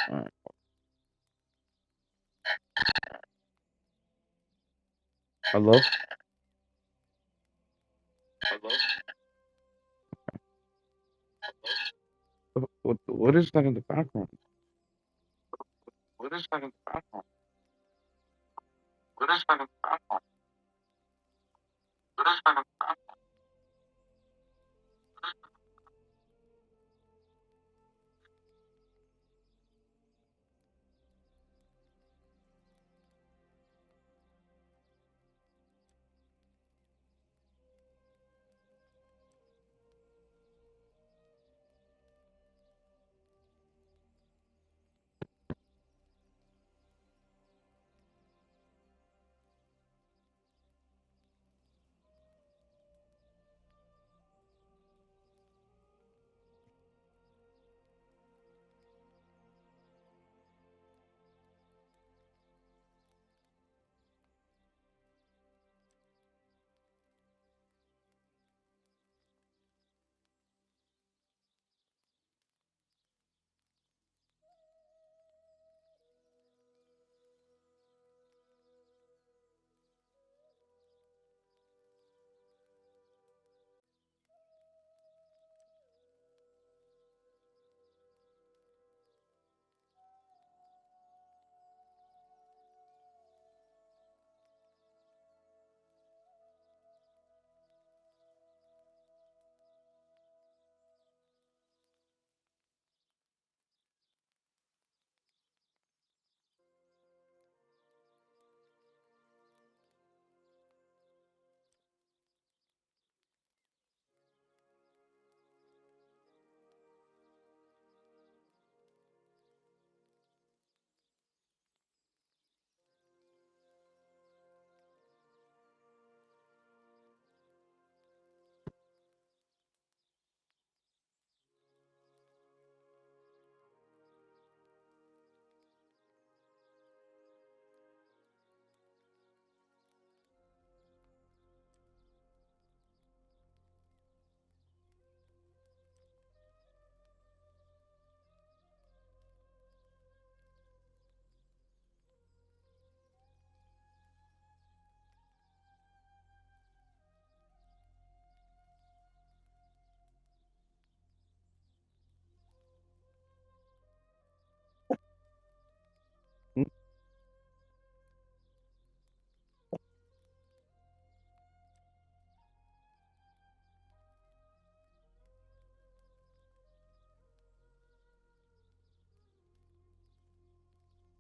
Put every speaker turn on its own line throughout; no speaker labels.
Alright. Hello? What is that in the background? Hmm?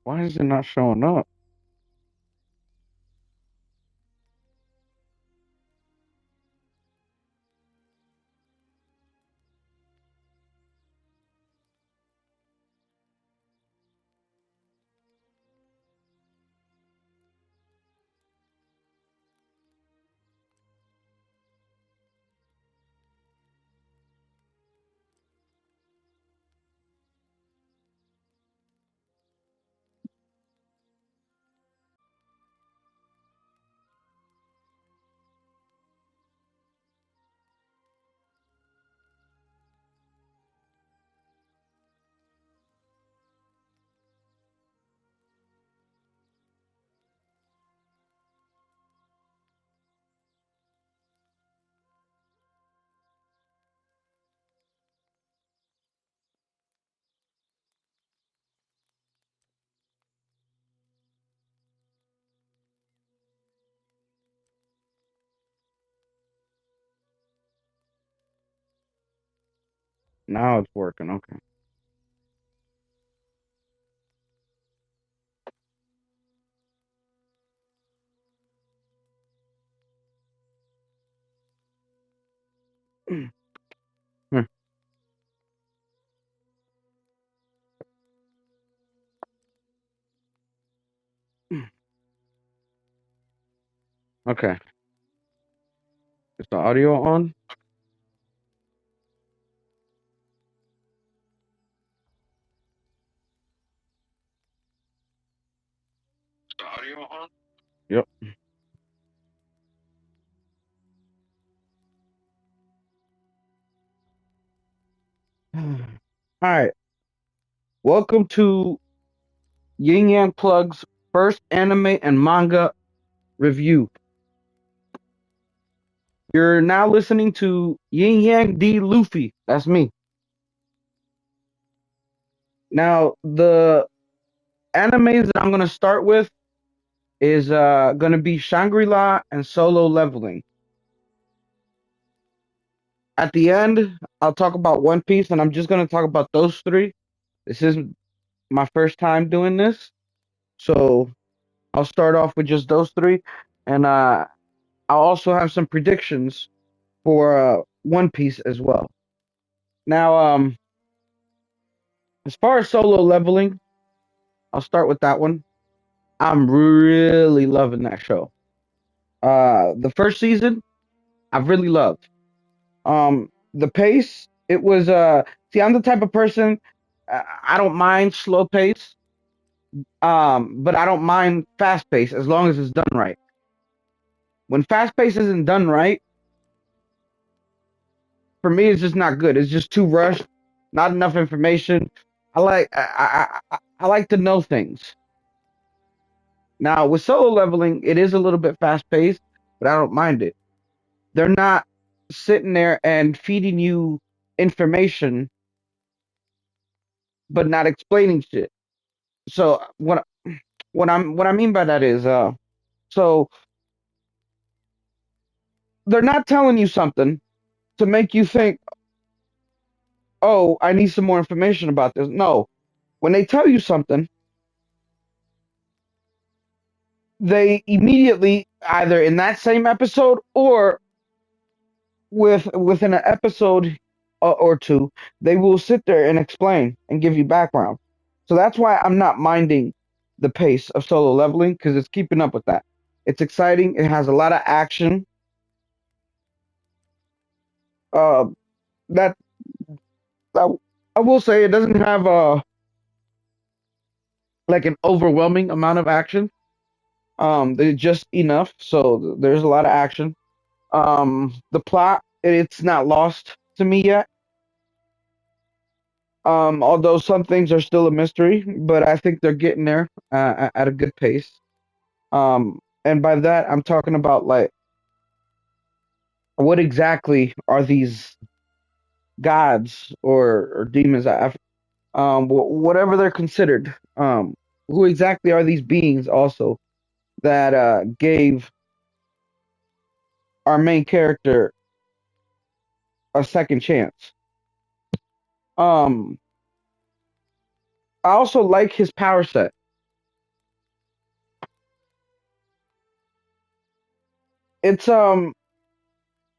Why is it not showing up? Now it's working. Okay. Hmm. Okay. Is the audio on? Yep. All right. Welcome to Yin-Yang Plug's first anime and manga review. You're now listening to Yin-Yang D. Luffy. That's me. Now, the animes that I'm going to start with is going to be Shangri-La and Solo Leveling. At the end, I'll talk about One Piece, and I'm just going to talk about those three. This is my first time doing this, so I'll start off with just those three, and I'll also have some predictions for One Piece as well. Now, as far as Solo Leveling, I'll start with that one. I'm really loving that show. The first season, I've really loved. The pace, it was see, I'm the type of person I don't mind slow pace, but I don't mind fast pace as long as it's done right. When fast pace isn't done right, for me, it's just not good. It's just too rushed, not enough information. I like to know things. Now with solo leveling, it is a little bit fast paced, but I don't mind it. They're not sitting there and feeding you information, but not explaining shit. So what I mean by that is, so they're not telling you something to make you think, oh, I need some more information about this. No, when they tell you something, they immediately either in that same episode or within an episode or two, they will sit there and explain and give you background. So that's why I'm not minding the pace of solo leveling because it's keeping up with that. It's exciting. It has a lot of action. Uh, that I, I will say it doesn't have like an overwhelming amount of action. There's just enough. So there's a lot of action. The plot it's not lost to me yet. Although some things are still a mystery, but I think they're getting there at a good pace. And by that, I'm talking about like what exactly are these gods or demons? Whatever they're considered. Who exactly are these beings also that gave our main character a second chance? Um, I also like his power set. It's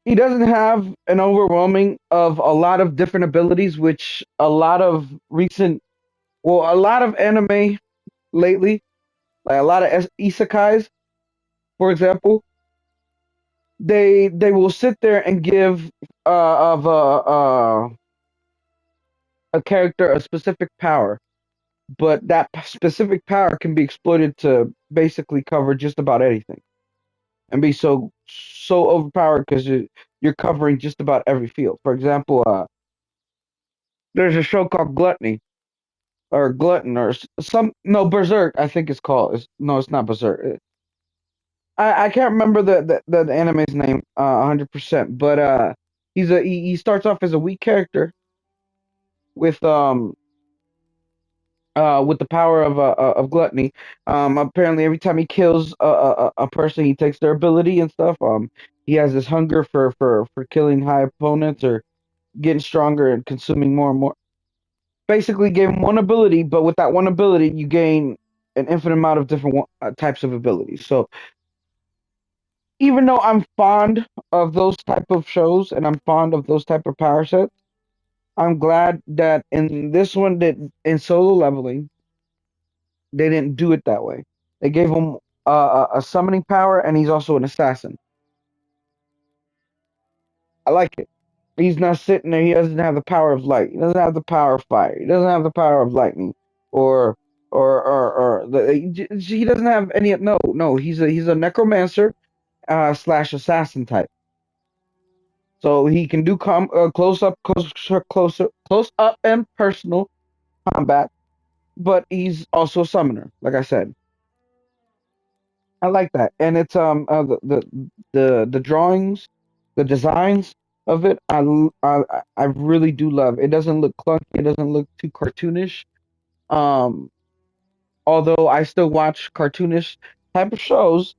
he doesn't have an overwhelming of a lot of different abilities, which a lot of a lot of anime lately, like a lot of isekais, for example, they will sit there and give of a character a specific power, but that specific power can be exploited to basically cover just about anything and be so overpowered because you're covering just about every field. For example, there's a show called Gluttony or Glutton or some no Berserk I think it's called. No, it's not Berserk. I can't remember the anime's name 100%, but he starts off as a weak character with with the power of gluttony. Apparently, every time he kills a person, he takes their ability and stuff. He has this hunger for killing high opponents or getting stronger and consuming more and more. Basically, gave him one ability, but with that one ability, you gain an infinite amount of different types of abilities. So even though I'm fond of those type of shows and I'm fond of those type of power sets, I'm glad that in this one that in solo leveling they didn't do it that way. They gave him a summoning power, and he's also an assassin. I like it. He's not sitting there. He doesn't have the power of light. He doesn't have the power of fire. He doesn't have the power of lightning, or he doesn't have any. No, no. He's a necromancer slash assassin type. So he can do close up and personal combat. but he's also a summoner. Like I said, I like that, and it's the drawings, the designs of it. I really do love. It doesn't look clunky. It doesn't look too cartoonish. Um, Although I still watch cartoonish type of shows,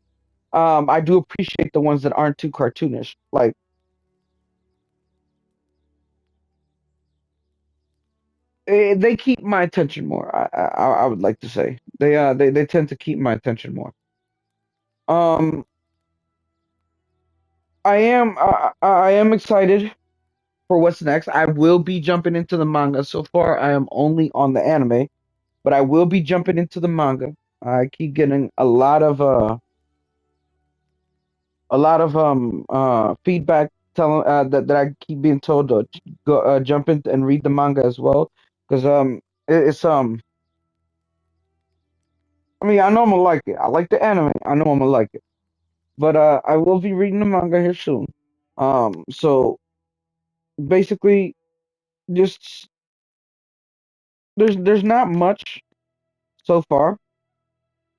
I do appreciate the ones that aren't too cartoonish. Like they keep my attention more. I would like to say they tend to keep my attention more. Um, I am excited for what's next. I will be jumping into the manga. So far, I am only on the anime, but I will be jumping into the manga. I keep getting a lot of feedback telling that I keep being told to go jump in and read the manga as well because it's I mean I know I'm gonna like it. I like the anime. I know I'm gonna like it, but I will be reading the manga here soon. So basically, just there's not much so far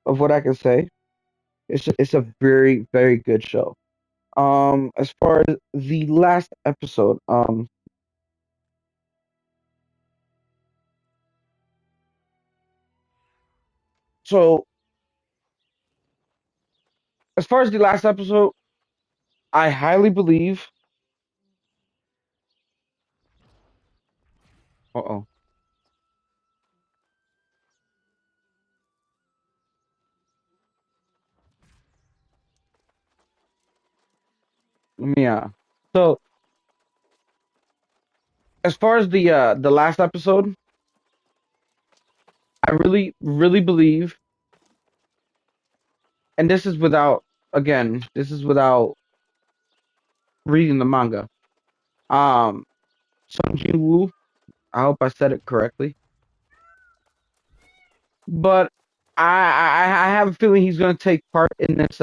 of what I can say. It's a very good show. As far as the last episode, so as far as the last episode, I highly believe. Uh-oh. Let me so as far as the last episode, I really believe, and this is without again, this is without reading the manga. Um Sung Jin Woo, I hope I said it correctly. But I have a feeling he's gonna take part in this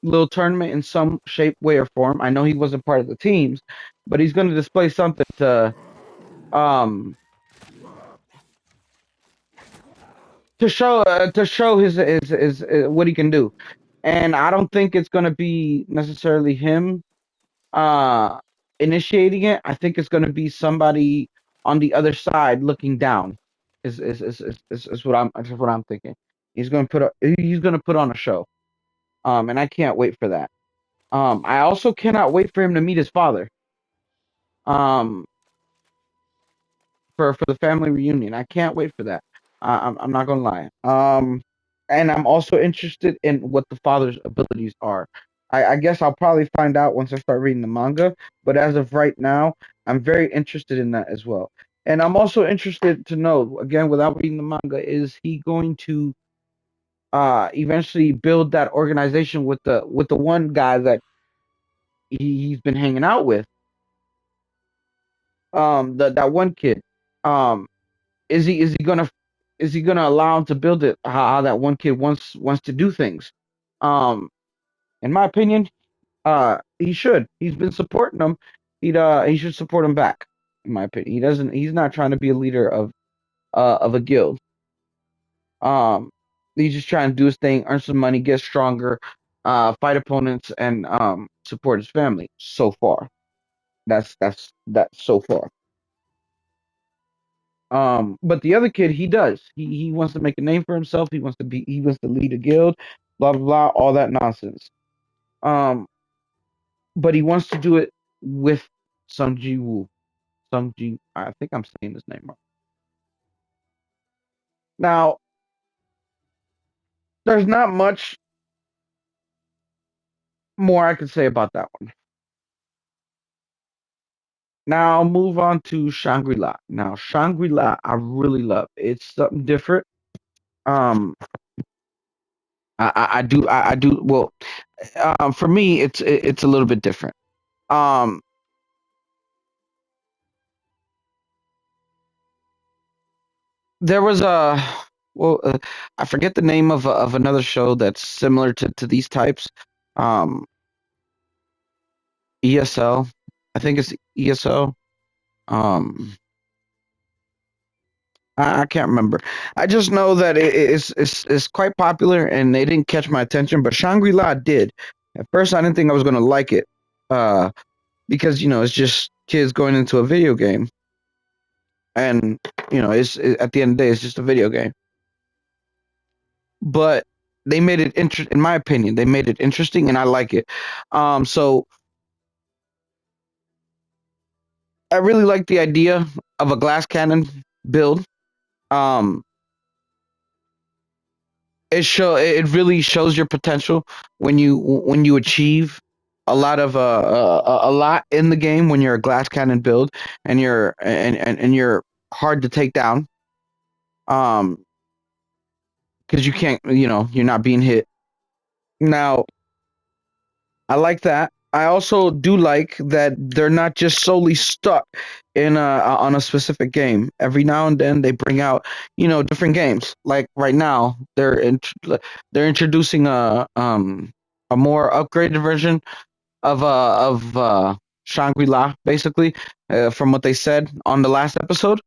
little tournament in some shape, way, or form. I know he wasn't part of the teams, but he's gonna display something um to show his what he can do. And I don't think it's going to be necessarily him uh initiating it. I think it's going to be somebody on the other side looking down. Is what I'm thinking. He's going to put on a show. And I can't wait for that. I also cannot wait for him to meet his father. Um for the family reunion. I can't wait for that. I'm not gonna lie. And I'm also interested in what the father's abilities are. I guess I'll probably find out once I start reading the manga. But as of right now, I'm very interested in that as well. And I'm also interested to know, again, without reading the manga, is he going to eventually build that organization with the one guy that he's been hanging out with, that one kid. Um, is he gonna allow him to build it how that one kid wants to do things? Um, in my opinion, he should. He's been supporting him. He should support him back. In my opinion, he doesn't. He's not trying to be a leader of a guild. Um, he's just trying to do his thing, earn some money, get stronger, fight opponents, and support his family. So far, that's so far. But the other kid, he does. He wants to make a name for himself. He wants to lead a guild, blah blah blah, all that nonsense. Um, but he wants to do it with Sung Ji Woo. Sung Ji, I think I'm saying his name wrong. Now, there's not much more I can say about that one. Now I'll move on to Shangri-La. Now Shangri-La, I really love. It's something different. Um, I do well. For me, it's a little bit different. Um, there was a well, I forget the name of another show that's similar to these types. Um, ESL, I think it's ESL. Um, I can't remember. I just know that it's quite popular, and they didn't catch my attention. But Shangri-La did. At first, I didn't think I was gonna like it, uh, because it's just kids going into a video game, and at the end of the day, it's just a video game. But they made it in my opinion, they made it interesting, and I like it. So I really like the idea of a glass cannon build. Um, it really shows your potential when you achieve a lot of a lot in the game when you're a glass cannon build, and you're hard to take down, um because you can't, you're not being hit. Now, I like that. I also do like that they're not just solely stuck in on a specific game. Every now and then they bring out, different games. Like right now, they're introducing a more upgraded version of Shangri-La, basically, from what they said on the last episode.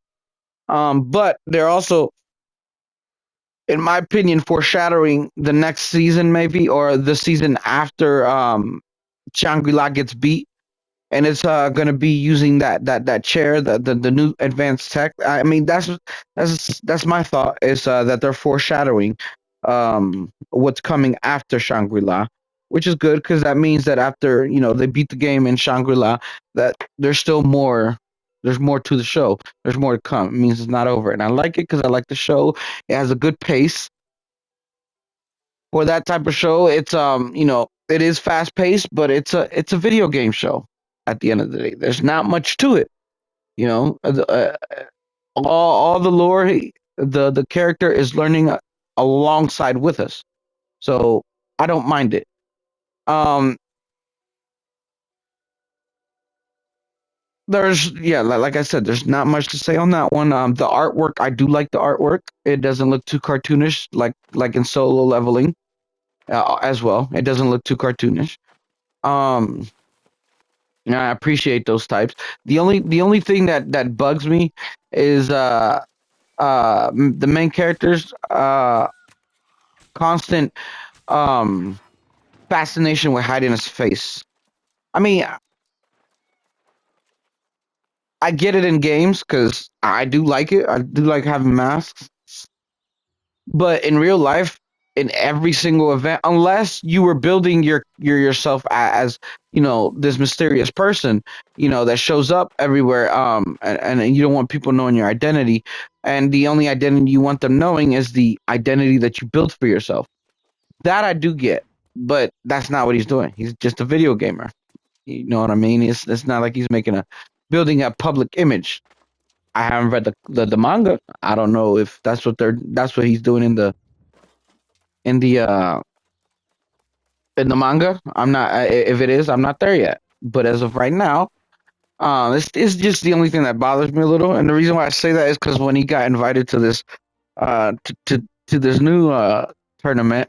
But they're also, in my opinion, foreshadowing the next season, maybe, or the season after Shangri-La gets beat, and it's going to be using that chair, the new advanced tech. I mean, that's my thought, is that they're foreshadowing what's coming after Shangri-La, which is good because that means that after they beat the game in Shangri-La, that there's more to the show. There's more to come. It means it's not over, and I like it because I like the show. It has a good pace for that type of show. It's it is fast paced, but it's a video game show. At the end of the day, there's not much to it. You know, all the lore, the character is learning alongside with us, so I don't mind it. Um, there's yeah, like I said, there's not much to say on that one. The artwork, I do like the artwork. It doesn't look too cartoonish, like in Solo Leveling, as well. It doesn't look too cartoonish. Um, Yeah, I appreciate those types. The only thing that bugs me is the main character's constant um fascination with hiding his face. I mean, I get it in games because I do like it. I do like having masks. But in real life, in every single event, unless you were building yourself as this mysterious person, that shows up everywhere, and you don't want people knowing your identity, and the only identity you want them knowing is the identity that you built for yourself. That I do get, but that's not what he's doing. He's just a video gamer. You know what I mean? It's not like he's making a building a public image. I haven't read the manga. I don't know if that's what he's doing in the uh in the manga. I'm not, if it is, I'm not there yet. But as of right now, it's just the only thing that bothers me a little. And the reason why I say that is because when he got invited to this to this new tournament,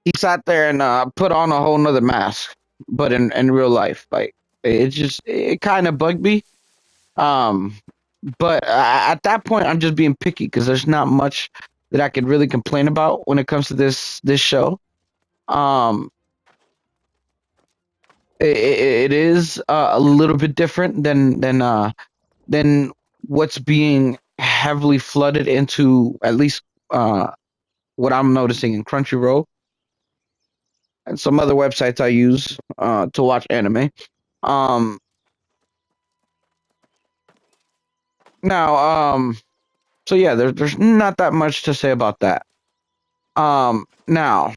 he sat there and put on a whole nother mask, but in real life, like it kind of bugged me. Um, but at that point, I'm just being picky because there's not much that I could really complain about when it comes to this show. Um, it is a little bit different than what's being heavily flooded into, at least uh, what I'm noticing in Crunchyroll and some other websites I use to watch anime. Um, now, so yeah, there's not that much to say about that. Now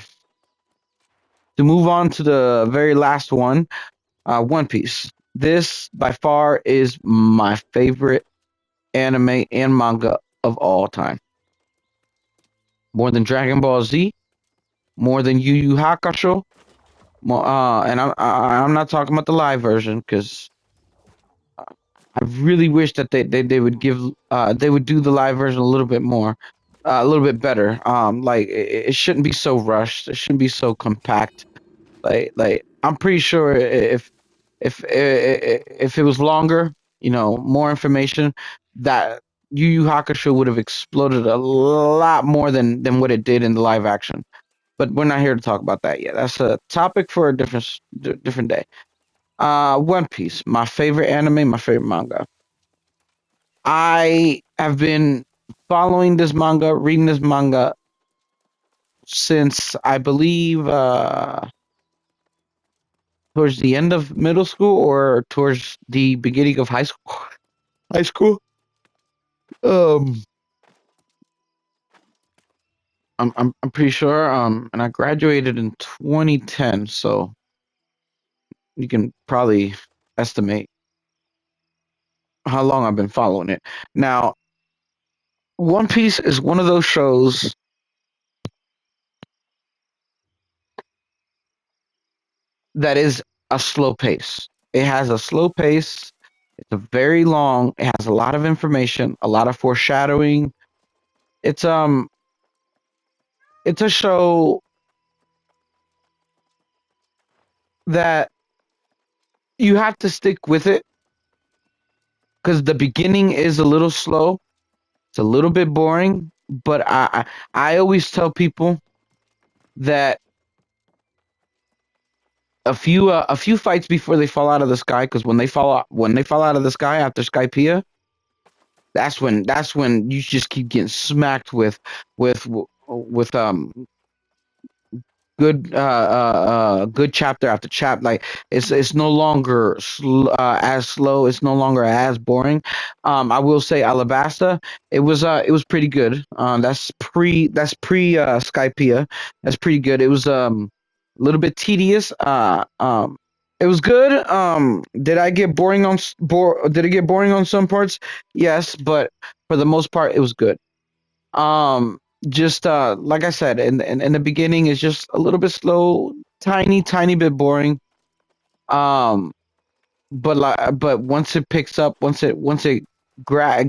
to move on to the very last one, One Piece. This by far is my favorite anime and manga of all time. More than Dragon Ball Z, more than Yu Yu Hakusho. More, and I'm not talking about the live version because I really wish that they would they would do the live version a little bit more, a little bit better. Like it shouldn't be so rushed. It shouldn't be so compact. Like I'm pretty sure if If it was longer, more information, that Yu Yu Hakusho would have exploded a lot more than what it did in the live action. But we're not here to talk about that yet. That's a topic for a different day. One Piece, my favorite anime, my favorite manga. I have been following this manga, reading this manga since I believe towards the end of middle school or towards the beginning of high school. High school. Um, I'm pretty sure. And I graduated in 2010, so you can probably estimate how long I've been following it. Now, One Piece is one of those shows that is a slow pace. It has a slow pace. It's a very long. It has a lot of information, a lot of foreshadowing. It's um, it's a show that you have to stick with it because the beginning is a little slow. It's a little bit boring, but I always tell people that a few fights before they fall out of the sky, because when they fall out of the sky after Skypiea, that's when you just keep getting smacked with with good chapter after chapter. Like it's no longer as slow. It's no longer as boring. I will say Alabasta. It was pretty good. That's pre Skypea. That's pretty good. It was a little bit tedious. It was good. Did I get boring on Did it get boring on some parts? Yes, but for the most part, it was good. Um, just like I said, in the beginning, it's just a little bit slow, tiny bit boring. Um, but once it picks up, once it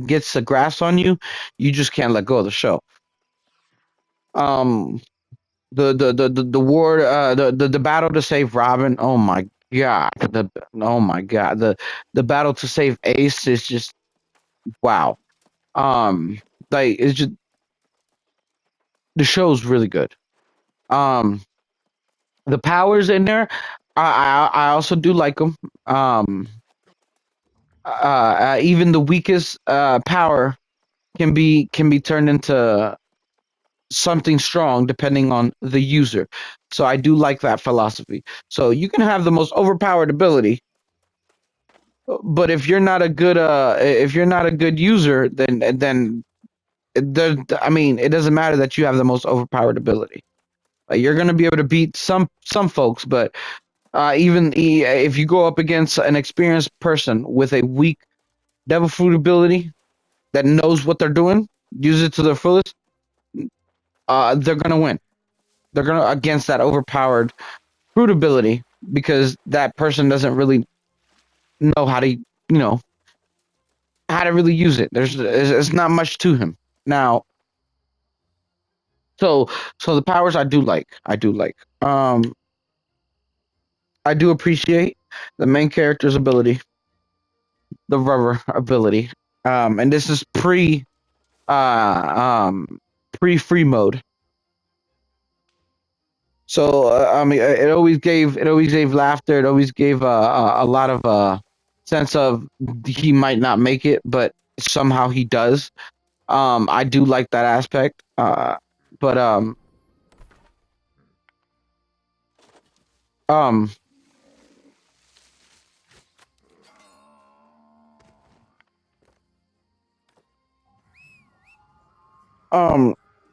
gets a grasp on you, you just can't let go of the show. Um, the war, the battle to save Robin. Oh my god! The battle to save Ace is just wow. Um, like it's just the show's really good. Um, the powers in there, I also do like them. Um, Even the weakest power can be turned into something strong depending on the user. So I do like that philosophy. So you can have the most overpowered ability, but if you're not a good user, then I mean, it doesn't matter that you have the most overpowered ability. Like, you're gonna be able to beat some folks, but if you go up against an experienced person with a weak devil fruit ability that knows what they're doing, use it to their fullest, they're gonna win. They're gonna against that overpowered fruit ability because that person doesn't really know know how to really use it. It's not much to him. Now, so the powers I do like. I do like. I do appreciate the main character's ability, the rubber ability. And this is uh um pre-free mode. So I mean, it always gave laughter. It always gave a lot of sense of he might not make it, but somehow he does. I do like that aspect. But um um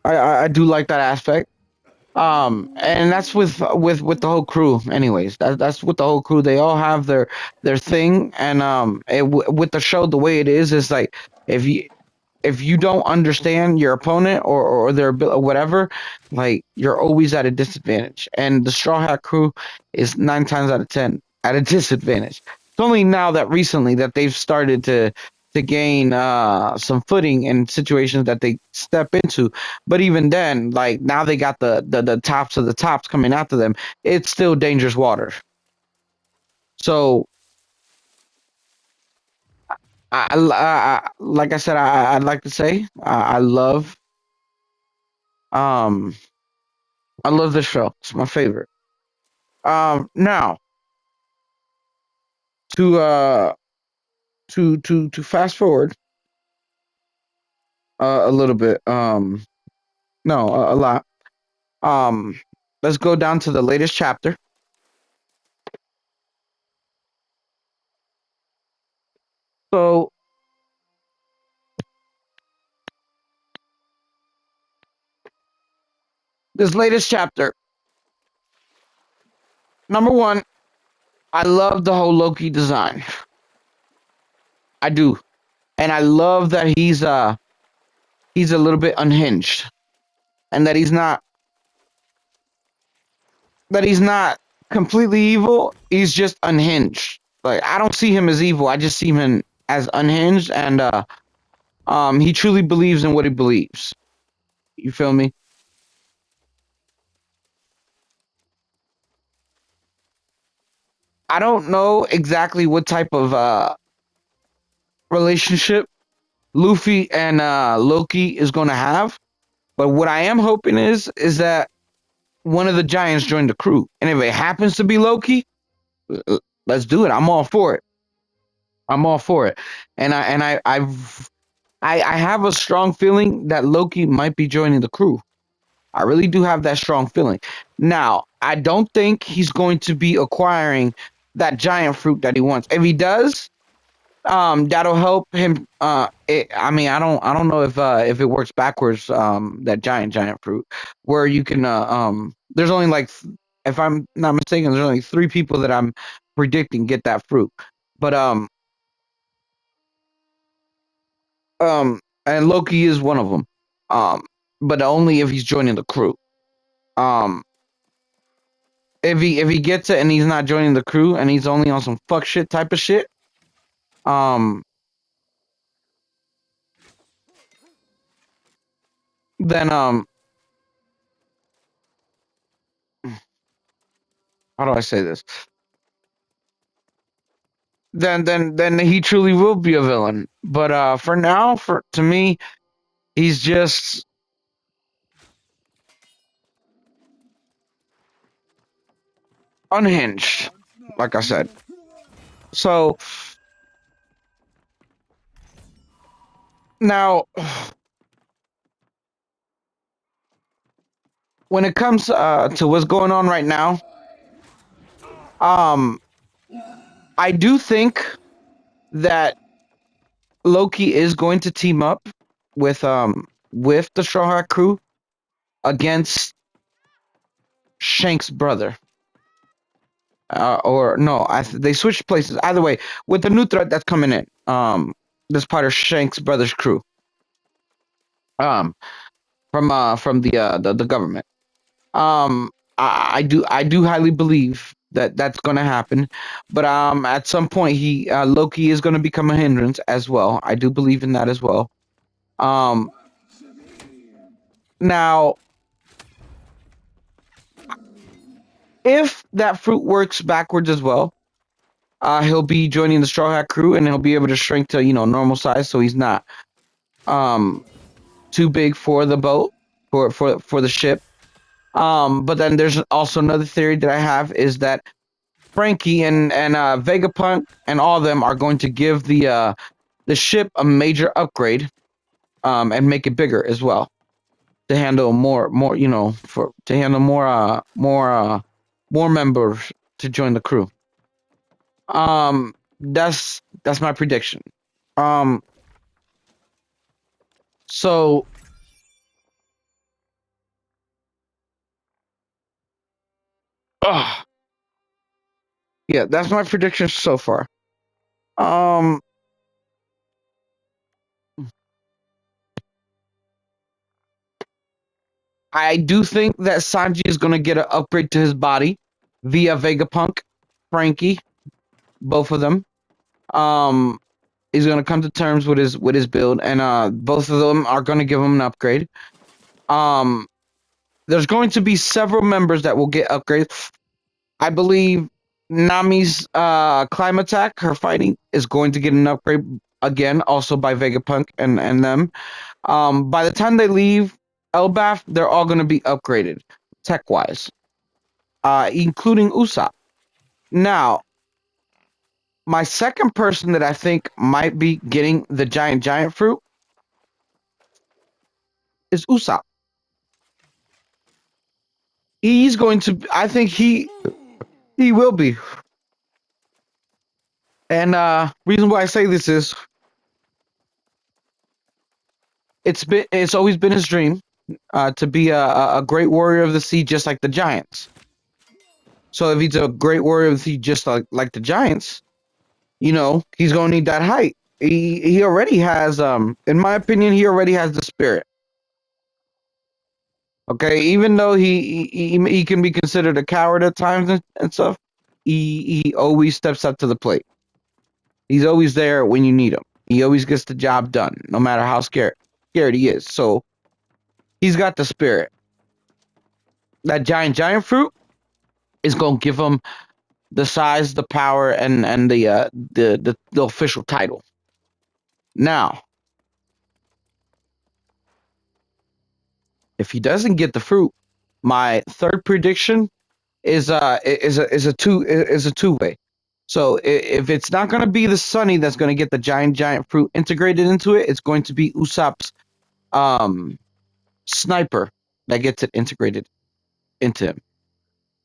I do like that aspect. And that's with the whole crew. Anyways, that's with the whole crew. They all have their thing, and with the show the way it is like if you don't understand your opponent or their or whatever, like you're always at a disadvantage. And the Straw Hat Crew is 9 times out of 10 at a disadvantage. It's only now that recently that they've started to gain some footing in situations that they step into. But even then, like now they got the tops of the tops coming after them. It's still dangerous waters. So like I said, I'd like to say um I love this show. It's my favorite. Now to to fast forward a little bit. No, a lot. Um, let's go down to the latest chapter. So this latest chapter, number one, I love the whole Loki design. I do, and I love that he's a little bit unhinged, and that he's not completely evil. He's just unhinged. Like I don't see him as evil. I just see him as unhinged, and he truly believes in what he believes. You feel me? I don't know exactly what type of relationship Luffy and Loki is going to have, but what I am hoping is that one of the giants joined the crew, and if it happens to be Loki, let's do it. I'm all for it. I'm all for it, and I have a strong feeling that Loki might be joining the crew. I really do have that strong feeling. Now, I don't think he's going to be acquiring that giant fruit that he wants. If he does, that'll help him. I mean, I don't know if it works backwards. That giant fruit, where you can there's only like, if I'm not mistaken, there's only three people that I'm predicting get that fruit. But and Loki is one of them. Um, but only if he's joining the crew. Um, if he gets it and he's not joining the crew and he's only on some fuck shit type of shit, um, then how do I say this? Then he truly will be a villain. But for now, for to me, he's just unhinged, like I said. So now, when it comes to what's going on right now, um, I do think that Loki is going to team up with the Straw Hat crew against Shank's brother. Or no, they switched places. Either way, with the new threat that's coming in, this part of Shank's brother's crew, um, from the government. I do highly believe that that's going to happen, but at some point he Loki is going to become a hindrance as well. I do believe in that as well. Um, now if that fruit works backwards as well, he'll be joining the Straw Hat crew and he'll be able to shrink to normal size, so he's not um too big for the boat for the ship. But then there's also another theory that I have is that Frankie and Vegapunk and all of them are going to give the ship a major upgrade, and make it bigger as well to handle more for to handle more members to join the crew. That's my prediction. Um, so uh, yeah, that's my prediction so far. Um, I do think that Sanji is going to get an upgrade to his body via Vegapunk, Frankie, both of them. Um, he's going to come to terms with his build, and both of them are going to give him an upgrade. Um, there's going to be several members that will get upgrades. I believe Nami's climb attack, her fighting, is going to get an upgrade. again, also by Vegapunk and them. By the time they leave Elbaf, they're all going to be upgraded tech wise, including Usopp. Now, my second person that I think might be getting the giant fruit is Usopp. He's going to. I think he will be. And reason why I say this is it's always been his dream to be a great warrior of the sea, just like the giants. So if he's a great warrior of the sea, just like the giants, he's gonna need that height. He already has in my opinion, he already has the spirit. Okay, even though he can be considered a coward at times and stuff, he always steps up to the plate. He's always there when you need him. He always gets the job done, no matter how scared he is. So he's got the spirit. That giant fruit is gonna give him the size, the power, and the official title. Now, if he doesn't get the fruit, my third prediction is a two way. So if it's not going to be the Sunny that's going to get the giant fruit integrated into it, it's going to be Usopp's um, sniper that gets it integrated into him,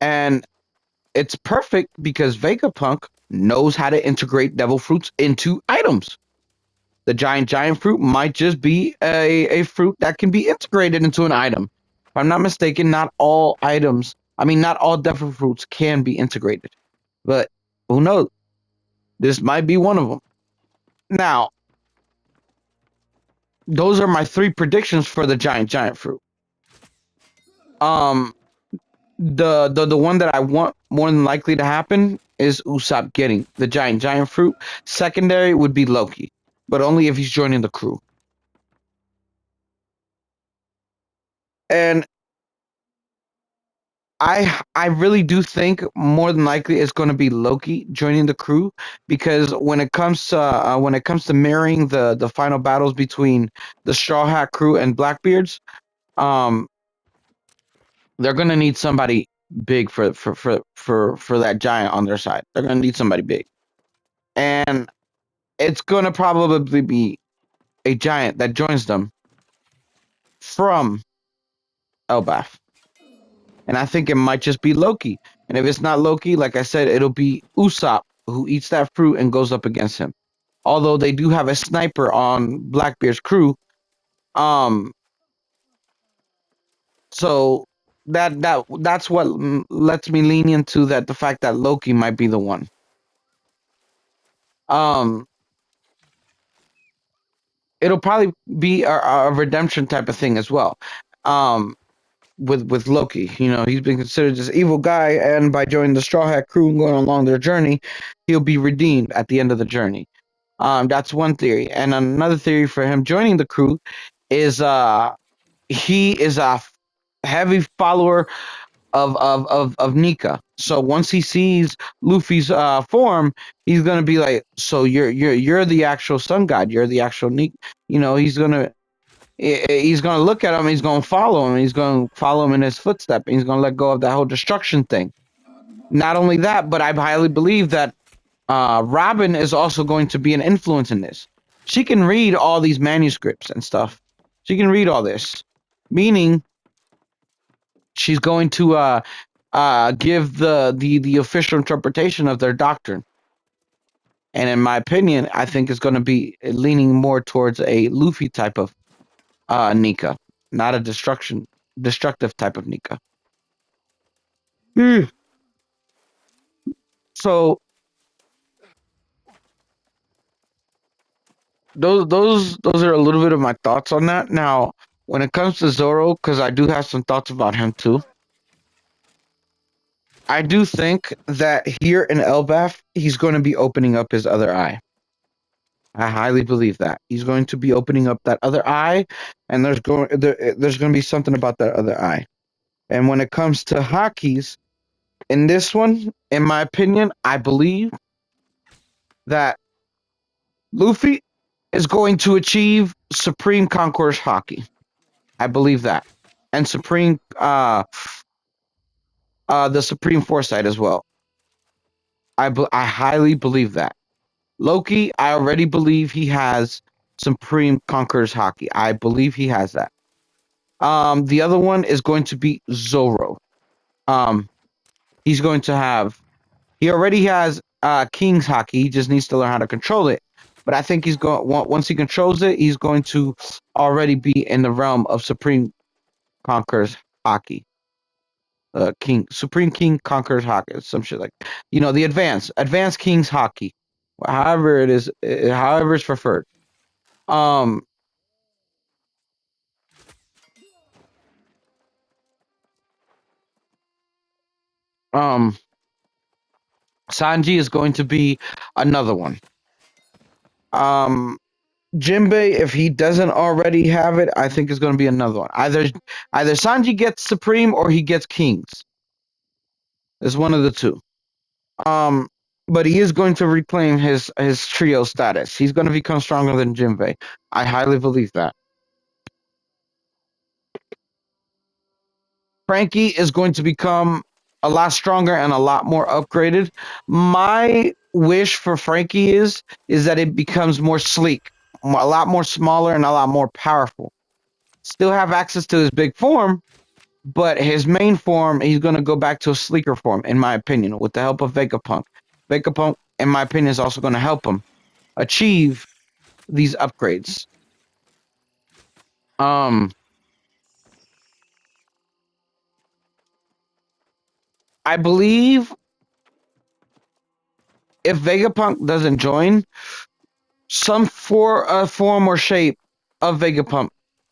and it's perfect because Vegapunk knows how to integrate devil fruits into items. The giant fruit might just be a fruit that can be integrated into an item. If I'm not mistaken, not all items, I mean, not all devil fruits can be integrated. But who knows? This might be one of them. Now, those are my three predictions for the giant fruit. Um, the one that I want more than likely to happen is Usopp getting the giant fruit. Secondary would be Loki, but only if he's joining the crew. And I really do think more than likely it's going to be Loki joining the crew because when it comes to mirroring the final battles between the Straw Hat crew and Blackbeards, um, they're going to need somebody big for that giant on their side. They're going to need somebody big, and it's going to probably be a giant that joins them from Elbaf. And I think it might just be Loki. And if it's not Loki, like I said, it'll be Usopp who eats that fruit and goes up against him. Although they do have a sniper on Blackbeard's crew, um, so that's what lets me lean into that the fact that Loki might be the one. Um, it'll probably be a redemption type of thing as well. Um, with Loki. He's been considered this evil guy, and by joining the Straw Hat crew and going along their journey, he'll be redeemed at the end of the journey. That's one theory, and another theory for him joining the crew is he is a heavy follower of Nika. So once he sees Luffy's form, he's gonna be like, "So you're the actual Sun God. You're the actual Nika." He's gonna look at him. He's gonna follow him. He's gonna follow him in his footstep. And he's gonna let go of that whole destruction thing. Not only that, but I highly believe that Robin is also going to be an influence in this. She can read all these manuscripts and stuff. She can read all this, meaning she's going to give the official interpretation of their doctrine. And in my opinion, I think it's going to be leaning more towards a Luffy type of Nika, not a destructive type of Nika. So those are a little bit of my thoughts on that. Now, when it comes to Zoro, because I do have some thoughts about him too. I do think that here in Elbaf, he's going to be opening up his other eye. I highly believe that he's going to be opening up that other eye, and there's going to be something about that other eye. And when it comes to Haki's, in this one, in my opinion, I believe that Luffy. is going to achieve Supreme Concourse Hockey. I believe that, and Supreme the Supreme Foresight as well. I highly believe that. Loki, I already believe he has Supreme Conquerors Hockey. I believe he has that. The other one is going to be Zoro. Um, he's going to have. He already has King's Hockey. He just needs to learn how to control it. But I think he's going once he controls it, he's going to already be in the realm of Supreme Conquerors Hockey. King Supreme King Conquerors Hockey, some shit like the advanced King's Hockey, however it is, however it's preferred. Um, um, Sanji is going to be another one. Um, Jinbei, if he doesn't already have it, I think is going to be another one. Either Sanji gets Supreme or he gets Kings. It's one of the two. Um, but he is going to reclaim his trio status. He's going to become stronger than Jinbei. I highly believe that. Frankie is going to become a lot stronger and a lot more upgraded. My wish for Frankie is that it becomes more sleek, a lot more smaller and a lot more powerful. Still have access to his big form, but his main form, he's going to go back to a sleeker form, in my opinion, with the help of Vegapunk. Vegapunk, in my opinion, is also going to help him achieve these upgrades. Um, I believe if Vegapunk doesn't join, some form or shape of Vegapunk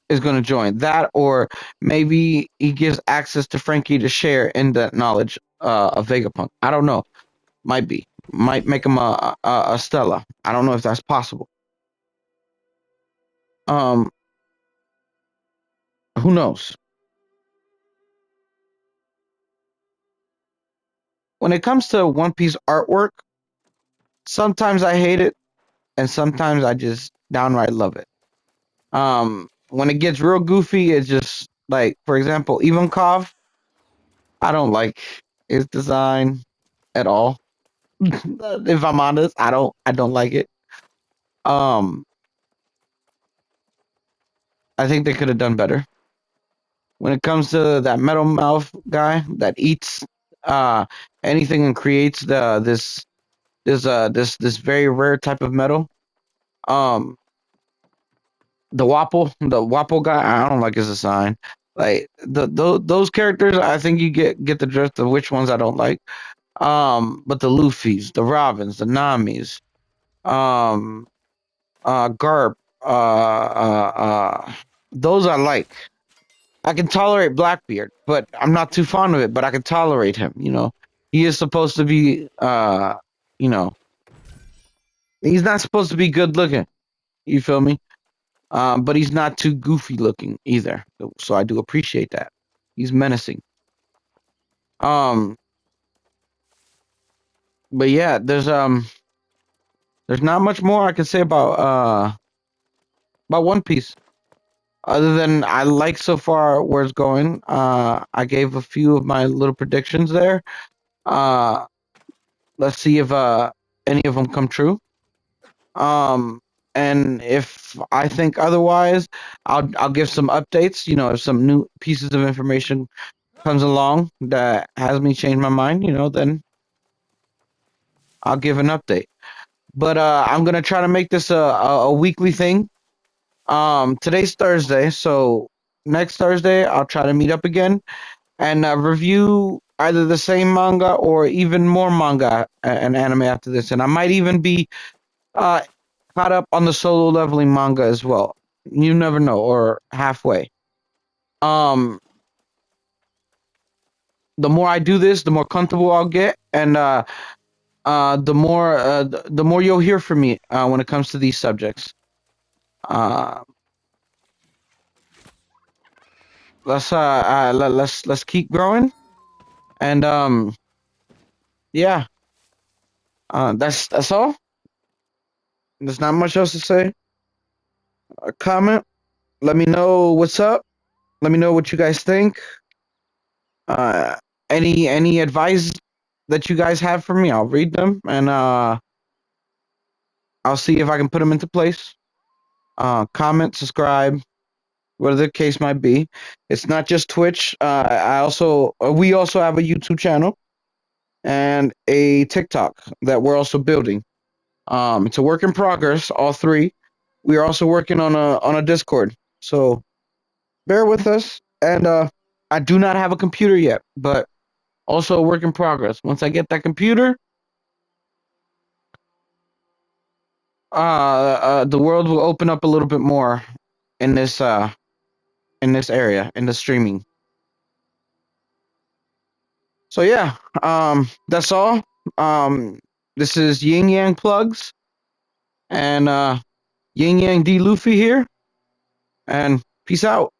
is going to join that, or maybe he gives access to Frankie to share in that knowledge of Vegapunk. I don't know. Might make him a Stella. I don't know if that's possible. Um, who knows? When it comes to One Piece artwork, sometimes I hate it, and sometimes I just downright love it. When it gets real goofy, it's just like, for example, Ivankov. I don't like his design at all. If I'm honest, I don't like it. Um, I think they could have done better. When it comes to that metal mouth guy that eats uh anything and creates this very rare type of metal. Um, the Wapple guy, I don't like his design. Like those characters, I think you get the drift of which ones I don't like. But the Luffy's, the Robins, the Namis, um, Garp, those I like. I can tolerate Blackbeard, but I'm not too fond of it. But I can tolerate him. He is supposed to be, you know, he's not supposed to be good looking. You feel me? But he's not too goofy looking either. So I do appreciate that. He's menacing. Um, but yeah, there's not much more I can say about One Piece. Other than I like so far where it's going. I gave a few of my little predictions there. Uh, let's see if any of them come true. Um, and if I think otherwise, I'll give some updates. If some new pieces of information comes along that has me change my mind, then I'll give an update. But I'm gonna try to make this a weekly thing. Today's Thursday, so next Thursday I'll try to meet up again and review either the same manga or even more manga and anime after this. And I might even be uh, caught up on the solo leveling manga as well. You never know, or halfway. Um, the more I do this, the more comfortable I'll get, and the more you'll hear from me when it comes to these subjects. Uh, let's keep growing, and yeah, that's all. There's not much else to say. comment. Let me know what's up. Let me know what you guys think. Uh, any advice that you guys have for me, I'll read them and I'll see if I can put them into place. Comment, subscribe, whatever the case might be. It's not just Twitch. We also have a YouTube channel and a TikTok that we're also building. It's a work in progress. All three. We are also working on a Discord. So bear with us. And I do not have a computer yet, but also a work in progress. Once I get that computer, the world will open up a little bit more in this area in the streaming. So yeah, that's all. Um, this is Yin Yang plugs and Yin Yang D Luffy here, and peace out.